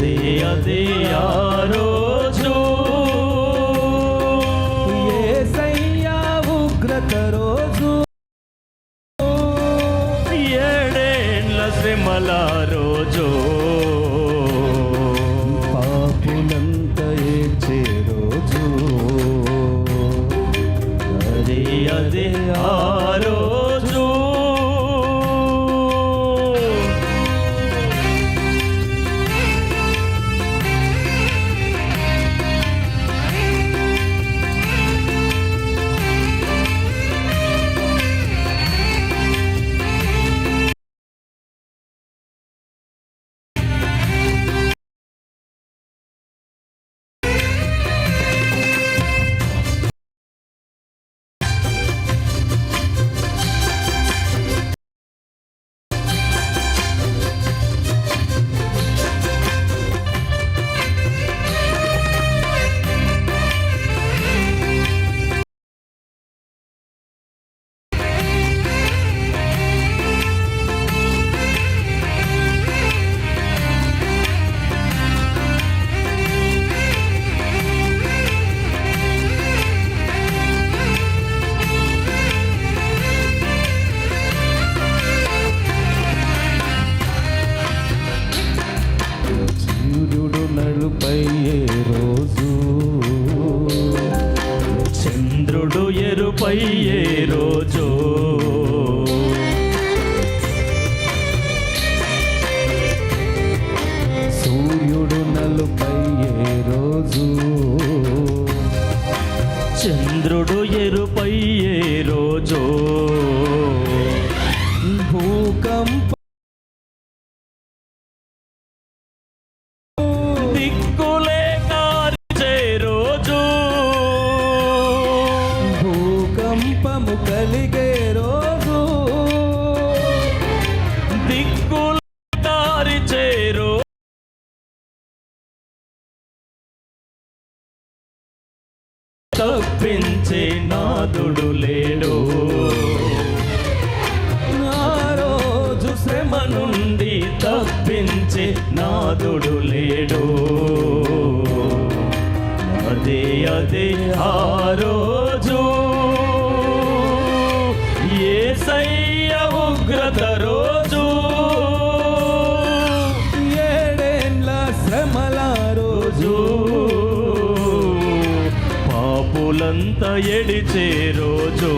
అదే అదే ఆ రోజు యేసయ్యా ఉగ్రత రోజు, ఏడేండ్ల శ్రమల రోజు, పాపులంతా ఏడ్చే రోజు, అదే అదే ఆ రోజు. సూర్యుడు నలుపయ్యే రోజు, చంద్రుడు ఎరుపయ్యే రోజు, సూర్యుడు నలుపయ్యే రోజు, చంద్రుడు ఎరుపయ్యే రోజు, భూకంప దిక్కులే కారిచే రోజు, భూకంపము కలిగే రోజు, దిక్కులే కారిచే రోజు, తప్పించే నాదుడు లేడు. ఆ రోజు శ్రమ నుండి తప్పించే నాదుడు లేడు. అదే అదే ఆ రోజు యేసయ్య ఉగ్రత రోజు, ఏడేండ్ల శ్రమల రోజు, పాపులంతా ఎడిచే రోజు,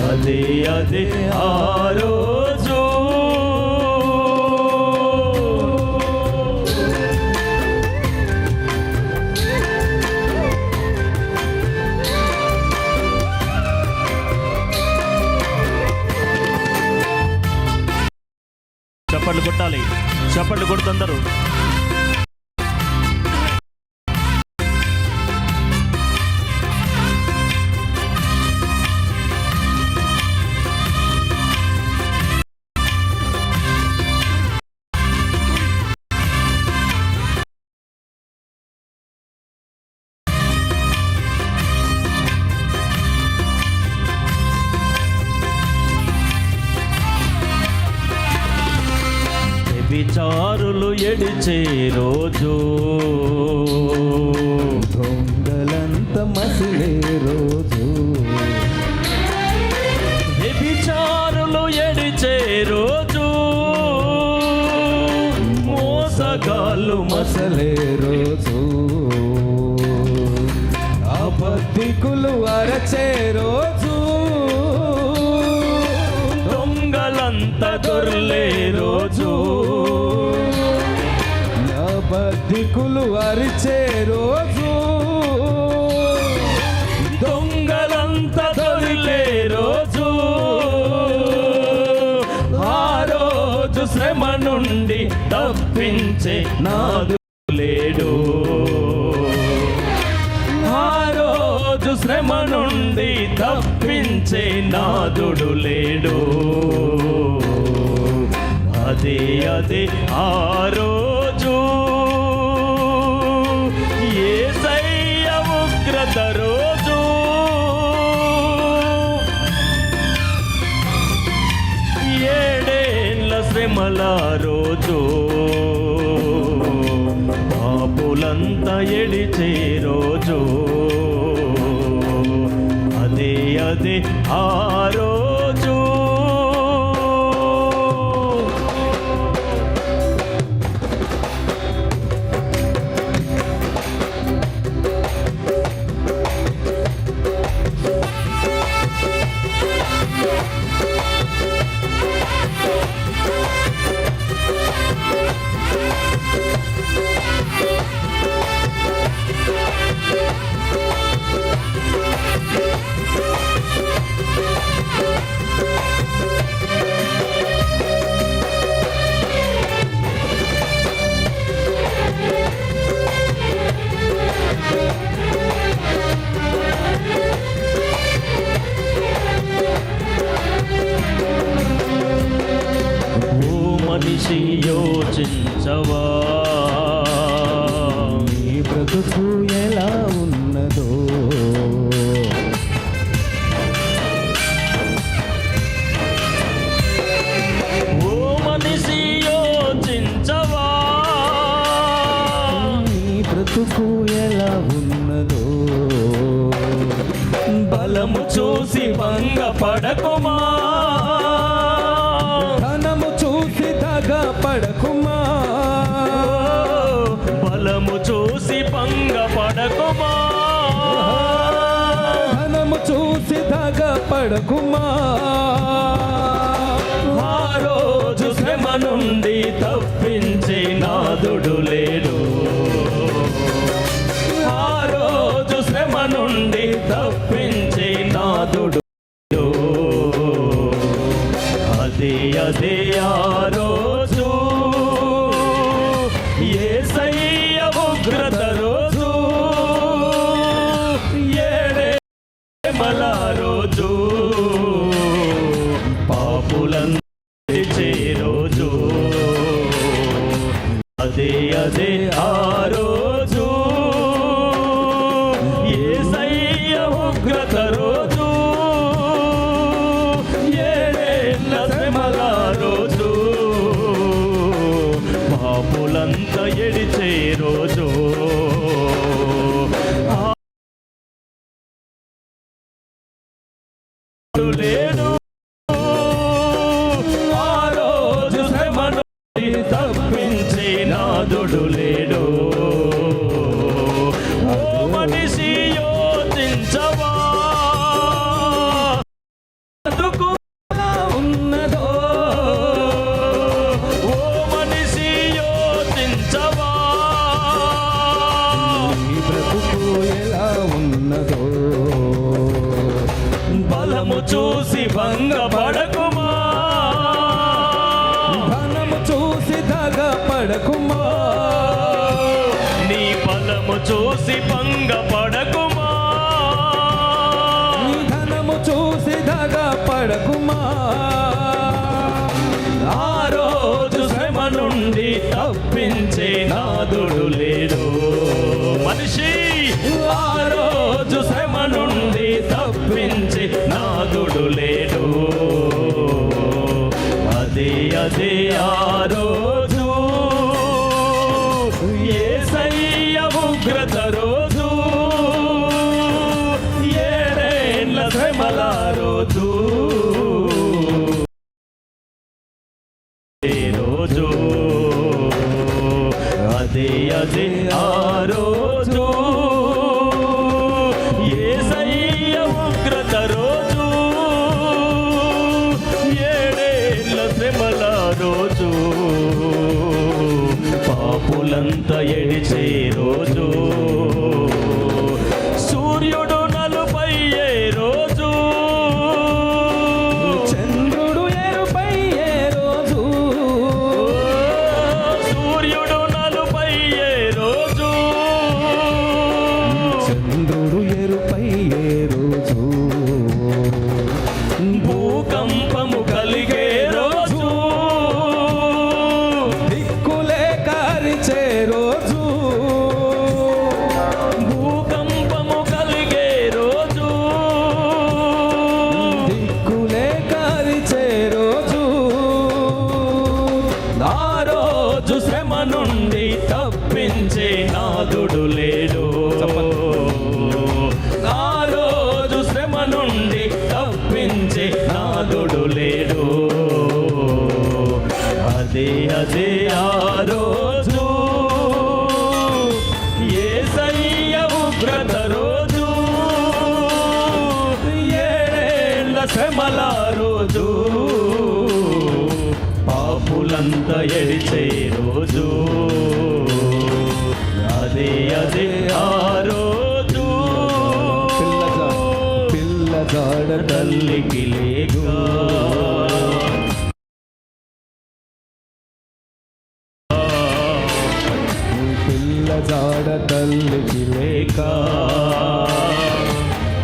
అదే అదే ఆ రోజు. చప్పట్లు కొట్టాలి, చప్పట్లు కొడుతుందరు. విచారులు ఎడిచే రోజు, దొంగలంత మసిలే రోజు, విచారులు ఎడిచే రోజు, మోసగాళ్ళు మసలే రోజు, అబద్ధికులు అరచే రోజు, దొంగలంత దొర్లే రోజు, అబద్ధికులు అరిచే రోజు, దొంగలంత దొర్లే రోజు, ఆ రోజు శ్రమ నుండి తప్పించే నాదు లేడు. ఆ రోజు శ్రమ నుండి తప్పించే నాదుడు లేడు. అదే అదే ఆ రోజు యేసయ్య ఉగ్రత రోజు, ఏడేండ్ల శ్రమల రోజు, పాపులంతా ఎడిచే రోజు అదే అదే ఆ రోజు. మనిషి యోచించవా నీ బ్రతుకు ఎలా ఉన్నదో, ఓ మనిషి యోచించవా నీ బ్రతుకు ఎలా ఉన్నదో. బలము చూసి భంగపడకుమా, ధనము చూసి దగపడకుమా, బలము చూసి భంగపడకుమా, ధనము చూసి దగపడకుమా. ఆ రోజు శ్రమ నుండి తప్పించే నాదుడు లేడు, ఆ రోజు శ్రమ నుండి తప్పించే నాదుడు లేడు. అదే అదే ఆ రోజు యేసయ్య ఉగ్రత రోజు, ఏడేమల రోజు, పాపులందరిచే రోజు. అదే అదే ఆ రోజు యేసయ్య ఉగ్రత రోజు, ఏడేళ్ళ శ్రమల రోజు, పాపులంతా ఎడిచే రోజు. లేడు ఆ రోజు శ్రమ నుండి తప్పించే నాదుడు లేడు. ఓ మనిషి యోచించవా బ్రతుకు ఎలా ఉన్నదో, ఓ మనిషి యోచించవా నీ బ్రతుకు ఎలా ఉన్నదో. బలము చూసి భంగపడకుమా, ధనము చూసి దగపడకుమా, నీ బలము చూసి భంగపడకుమా, నీ ధనము చూసి దగపడకుమా. ఆ రోజు శ్రమ నుండి తప్పించే నాదుడు లేడు. మనిషి ఆ రోజు శ్రమ నుండి తప్పించే నాదుడు లేడు. అదే అదే ఆ రోజు యేసయ్య ఉగ్రత రోజు, ఏడేళ్ళ శ్రమల రోజు, రోజు అదే అదే ఆ రోజు యేసయ్య ఉగ్రత రోజు, ఏడేళ్ళ శ్రమల రోజు, పాపులంతా ఎడిచే రోజు. సూర్యుడు నలుపయ్యే రోజు, చంద్రుడు ఎరుపయ్యే రోజు, సూర్యుడు నలుపయ్యే రోజు, చంద్రుడు ఎరుపయ్యే రోజు, భూకంపము కలిగే రోజు, దిక్కులే కారిచే రోజు, నాదుడు లేడు. ఆ రోజు శ్రమ నుండి తప్పించే నాదుడు లేడు. అదే ఆ రోజు యేసయ్య ఉగ్రత రోజు, ఏడేళ్ల శ్రమల రోజు, పాపులంతా ఎడిచే రోజు. అదే ఆ రోజు పిల్ల జాడ తల్లికి లేక, పిల్ల జాడ తల్లికి లేక,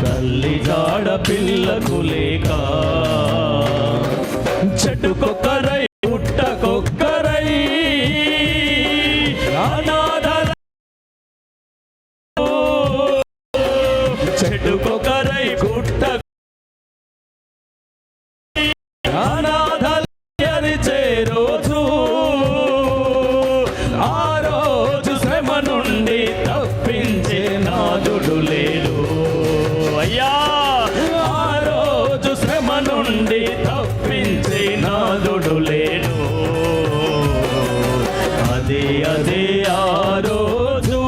తల్లి జాడ పిల్లకు లేక, చెట్టుకొక్కరై పుట్టకొక్కరై అనాథల, చెట్టుకొక్కరై పుట్ట అనాథల ఎరిచే రోజు, ఆ రోజు శ్రమ నుండి తప్పించే నాదుడు లేడు. అయ్యా ఆ రోజు శ్రమ నుండి తప్పించే నాదుడు లేడు. అదే ఆ రోజు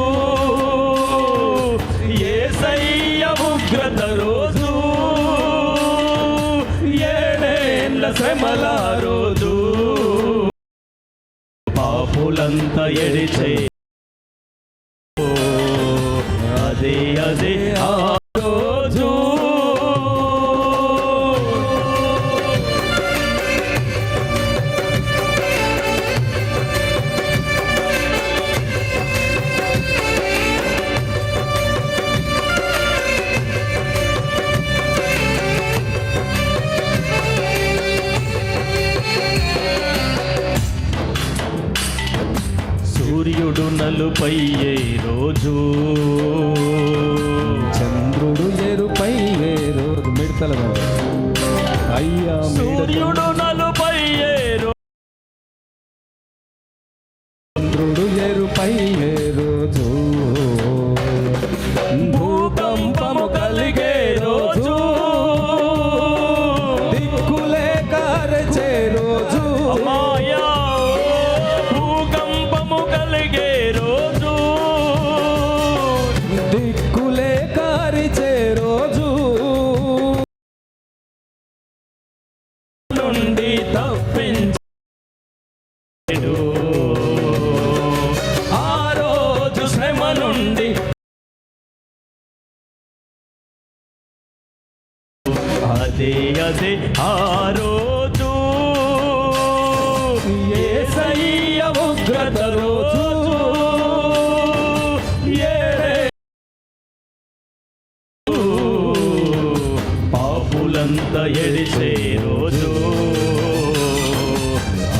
యేసయ్య ఉగ్రత రోజు, ఏడేళ్ల శ్రమల రోజు, పాపులంతా ఎడిచే. అదే ఆ రోజు సూర్యుడు నలుపయ్యే రోజు, చంద్రుడు ఎరుపై రోజు. మిడతల అయ్యా సూర్యుడు నలుపయ్యే రోజు, చంద్రుడు ఎరుపై రోజు, భూకంపము కలిగే రోజు, దిక్కులే కారచే రోజు, అమ్మాయా భూకంపము కలిగే రోజు, దిక్కులే కారిచే రోజు, నుండి తప్పించేడు. ఆ రోజు శ్రమ నుండి, అదే ఆ రోజు యేసయ్య ఉగ్రత రోజు, పాపులంతా ఎడిసే రోజు.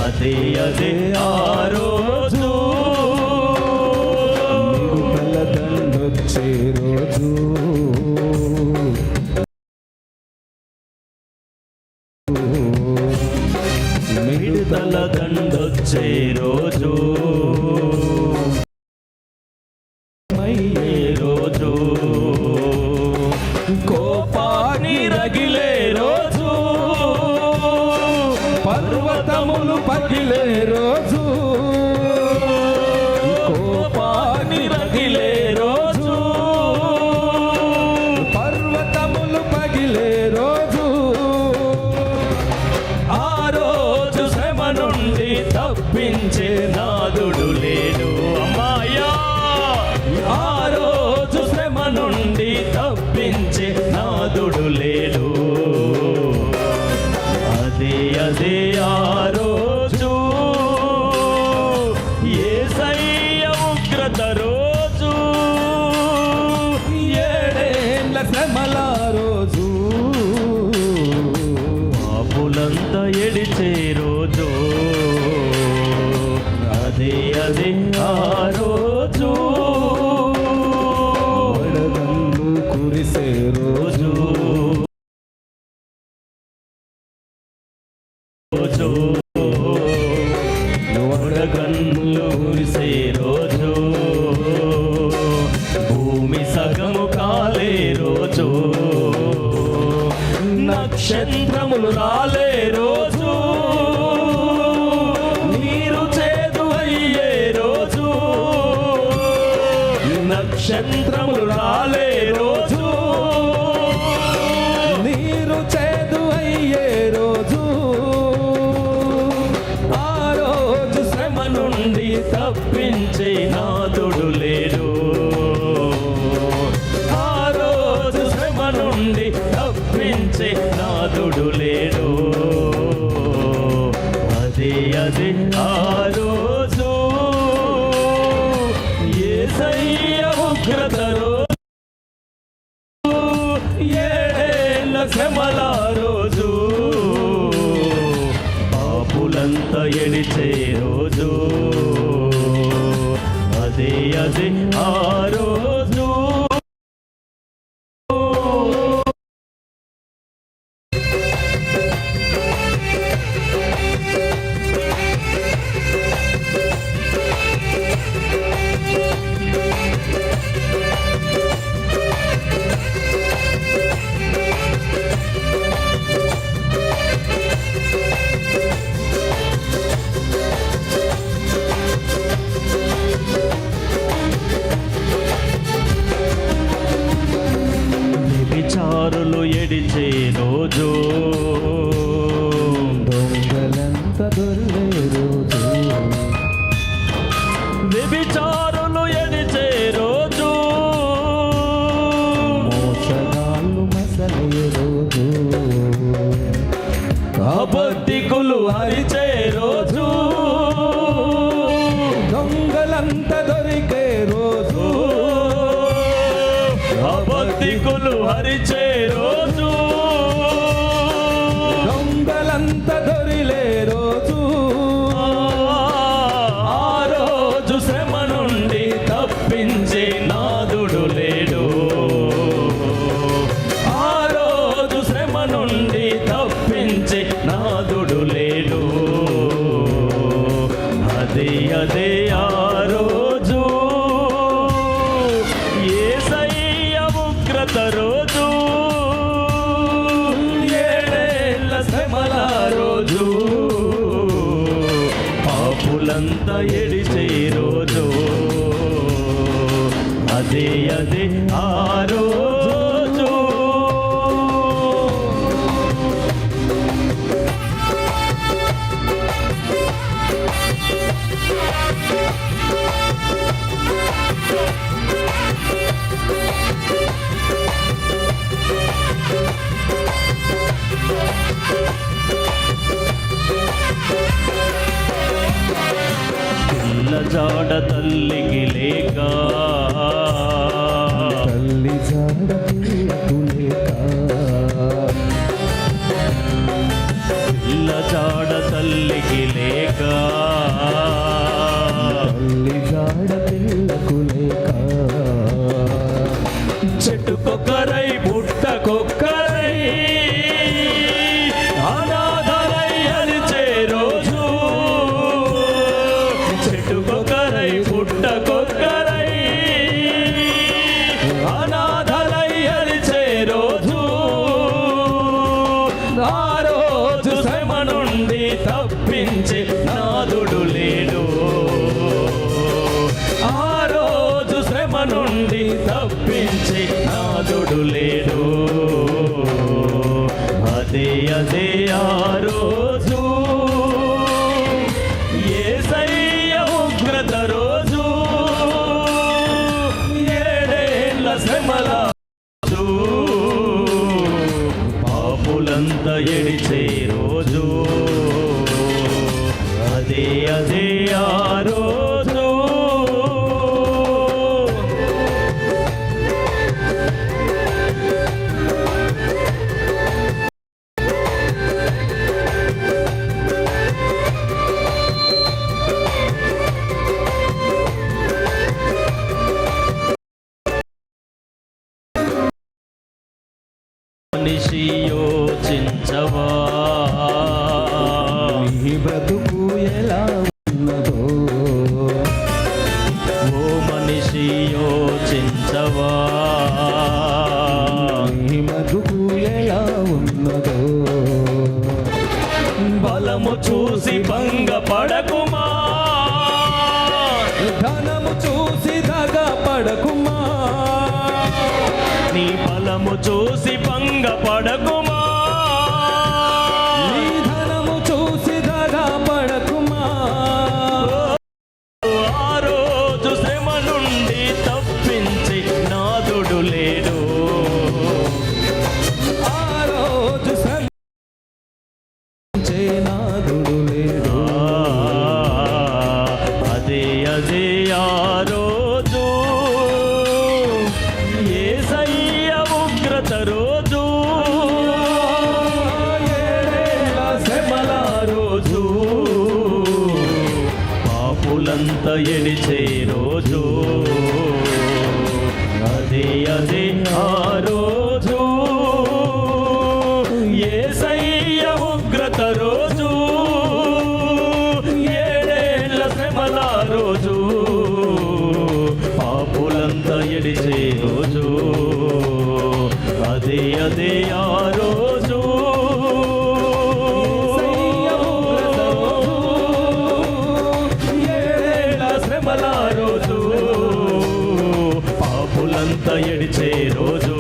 అదే ఆ రోజు మిగుల దండొచ్చే రోజు, మిడతల దండొచ్చే రోజు, మయ్యే రోజు, కోపాన్ని రగిలే రోజు, పర్వతములు పగిలే రోజు, కోపాన్ని రగిలే రోజు, పర్వతములు పగిలే రోజు, ఆ రోజు శ్రమ నుండి తప్పించే నాదుడు లేడు. అమ్మాయా ఆ రోజు శ్రమ నుండి తప్పించే నాదుడు లేడు. అదే ఆ రోజు యేసయ్య ఉగ్రత రోజు, ఏడేళ్ల శ్రమల రోజు, పాపులంతా ఎడిచే రోజు. అదే ఆ రోజు వడగళ్ళు కురిసే రోజు, రోజు వడగండ్లు కురిసే రోజు, నక్షత్రములు రాలే రోజు, నీరు చేదు అయ్యే రోజు, నక్షత్రములు రాలే రోజు, నీరు చేదు అయ్యే రోజు, ఆ రోజు శ్రమ నుండి తప్పించే నాదుడు లేడు, ఆ రోజు శ్రమ నుండి తప్పించే నాదుడు లేడు, అదే అదే ఆ రోజు యేసయ్య ఉగ్రత రోజు, ఏడేళ్ళ శ్రమల రోజు, పాపులంతా ఎడిచే రోజు, అదే అదే ఆ రోజు. వ్యభిచారులు ఎడిచే రోజు, దొంగలంత దొర్లే రోజు, వ్యభిచారులు ఎడిచే రోజు, మోసగాళ్ళు మసలే రోజు, అబద్ధికులు హరిచే రోజు, దొంగలంత దొరికే రోజు, అబద్ధికులు హరిచే రోజు, దొంగలంత దొరిలే రోజు, ఆ రోజు శ్రమ నుండి తప్పించే నాదుడు లేడు, ఆ రోజు శ్రమ నుండి తప్పించే నాదుడు లేడు, అదే అదే ఆ రోజు యేసయ్య ఉగ్రత రోజు, ఏడేళ్ళ శ్రమల రోజు, పాపులంతా ఎడిచే రోజు, అదే అదే ఆ రోజు. పిల్ల జాడ తల్లికి లేక, తల్లి జాడ పిల్లకు లేక, పిల్ల జాడ తల్లికి లేక, తల్లి జాడ పిల్లకు లేక, చెట్టుకొక్కరై పుట్టకొక్కరై అనాథలై అలిచే రోజు, చెట్టుకొక్కరై పుట్టకొక్కరై అనాథలై అలిచే రోజు, ఆ రోజు శ్రమ నుండి తప్పించే నాదుడు లేడు, ఆ రోజు శ్రమ నుండి తప్పించే నాదుడు లేడు, అదే అదే ఆ రోజు యేసయ్య ఉగ్రత రోజు, ఏడేళ్ళ శ్రమల రోజు, పాపులంతా ఎడిచే రోజు, అదే అదే ఆ రోజు. మనిషి యోచించవా, నీ బ్రతుకు ఎలా ఉన్నదో, ఓ మనిషి యోచించవా, నీ బ్రతుకు ఎలా ఉన్నదో, భంగపడకుమా నీ బలము చూసి భంగపడకుమా నీ ధనము చూసి దగపడకుమా ఆ రోజు శ్రమ నుండి తప్పించి నాదుడు లేడు ఆ రోజు శ్రమించే నాదుడు లేడు అదే ఆ రోజు యేసయ్య ఉగ్రత రోజు ఏడేళ్ల శ్రమల రోజు పాపులంతా ఎడిచే రోజు అదే ఆ రోజు యేసయ్య ఉగ్రత రోజు ఏడేళ్ల శ్రమల రోజు పాపులంతా ఎడిచే రోజు అదే ఆ రోజు ఏడేళ్ల శ్రమల రోజు పాపులంతా ఎడిచే రోజు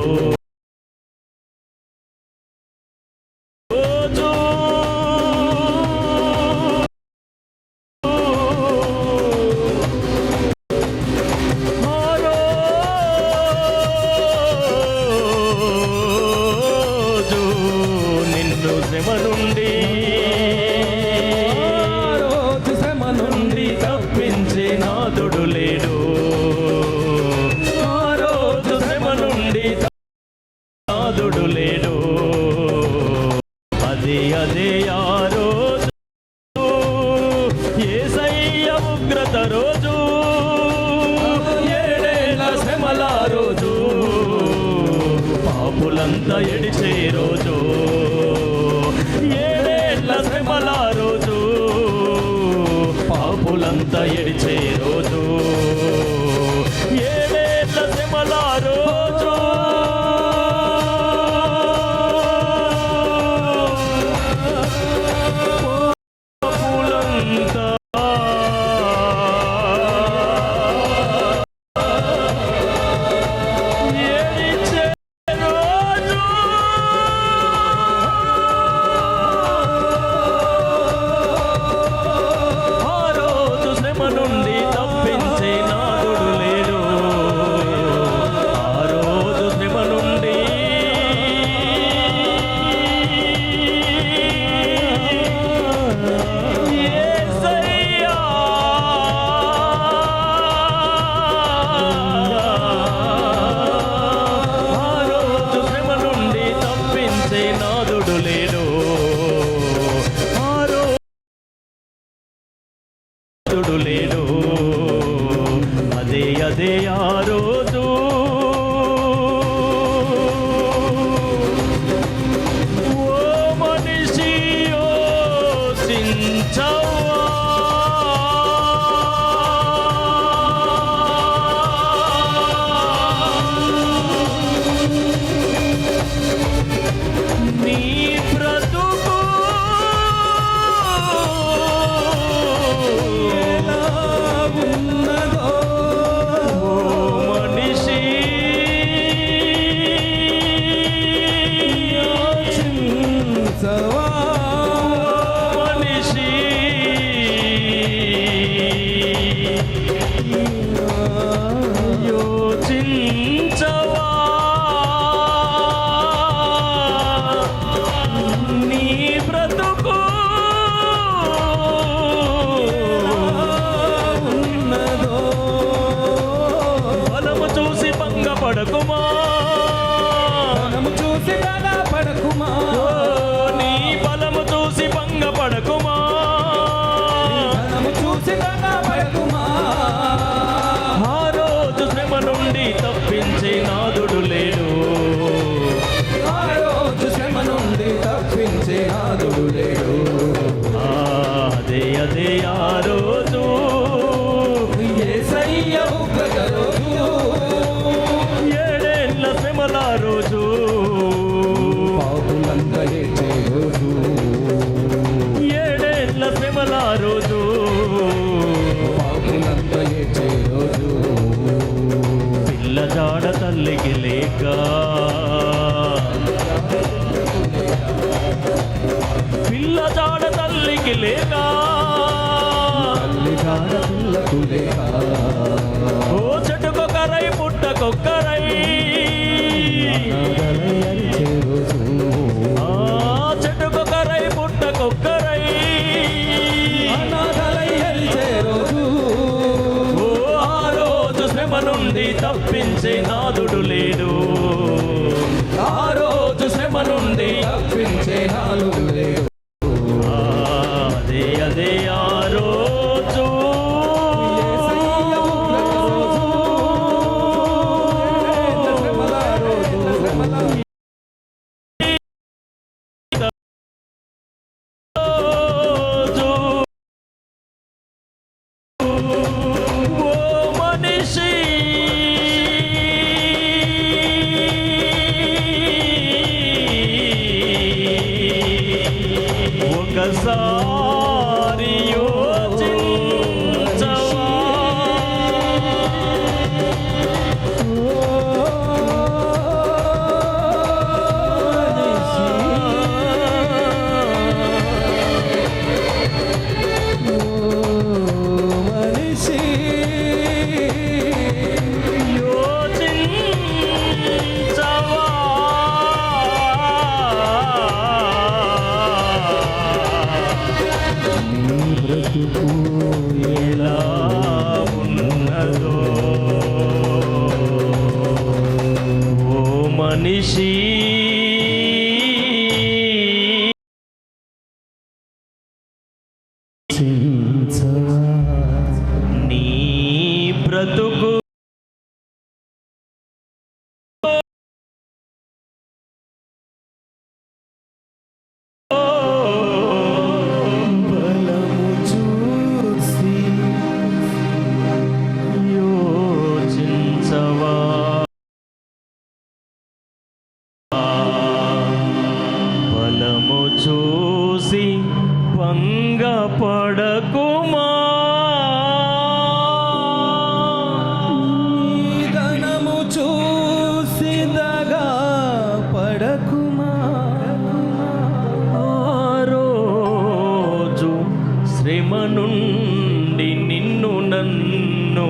రోజు ఆ రోజు నిన్ను శ్రమ నుండి ఆ రోజు శ్రమ నుండి తప్పించే నాదుడు లేడు ఆ రోజు శ్రమ నుండి నాదుడు లేడు అదే ఆ రోజు యేసయ్య ఉగ్రత రోజు ఏడేళ్ల శ్రమల రోజు పాపులంతా ఎడిచే రోజు ఏడేళ్ల శ్రమల రోజు పాపులంతా ఎడిచే రోజు ఏడేళ్ల శ్రమల రోజు పాపులంతా ఎడిచే రోజు ఆ రోజు శ్రమ నుండి తప్పించే నాదుడు లేడు ఆ రోజు శ్రమ నుండి యేసయ్యా ఆ రోజు శ్రమ నుండి తప్పించే నాదుడు లేడు ఆ రోజు లేడు అదే ఆ రోజు ఓ మనిషి యోచించవా నీ బ్రతుకు ఎలా ఉన్నదో ఓ మనిషి యోచించవా మనిషి యోచించవా నీ బ్రతుకు ఉన్నదో బలము చూసి భంగపడకుమా మనము చూసి దగపడకుమా నీ బలము చూసి భంగపడకుమా మనము చూసి దగపడకుమా ఆ రోజు శ్రమ నుండి తప్పించే నాదుడు లేడు ఆ రోజు శ్రమ నుండి తప్పించే నాదుడు లేడు అదే ఆ రోజు యేసయ్య ఉగ్రత రోజు ఏడేళ్ల శ్రమల రోజు పాపులంతా ఏడ్చే రోజు ఏడేళ్ల శ్రమల రోజు పాపులంతా ఏడ్చే రోజు లేక పిల్ల జాడ తల్లికి లేక తల్లి జాడ పిల్లకు లేక ఓ చెట్టుకొకరై పుట్టకొక్కరై అనాథలై అరిచే రోజు ఆ చెట్టుకొకరై పుట్టకొక్కరై అనాథలై అరిచే రోజు ఓ ఆ రోజు శ్రమ నుండి తప్పించే నాదుడు లేడు ఆ రోజు శ్రమ నుండి తప్పించే నాలుగు లేడు అదే అదే ఆ రోజు యేసయ్య ఉగ్రత రోజు శ్రమల రోజు శ్రమల రోజు ఓ మనిషి ఒకసారి యోచించవా మనిషి యోచించవా నీ బ్రతుకు ఎలా ఉన్నదో ఓ మనిషి చించవా నీ బ్రతుకు బలము చూసి యోచించవా బలము చూసి భంగపడకుమా ధనము చూసి దగా పడకుమా ఆ రోజు శ్రమ నుండి నిన్ను నన్ను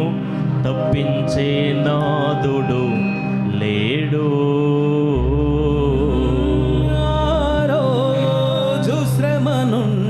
తప్పించే నాదుడు లేడు ఆ రోజు శ్రమ నుండి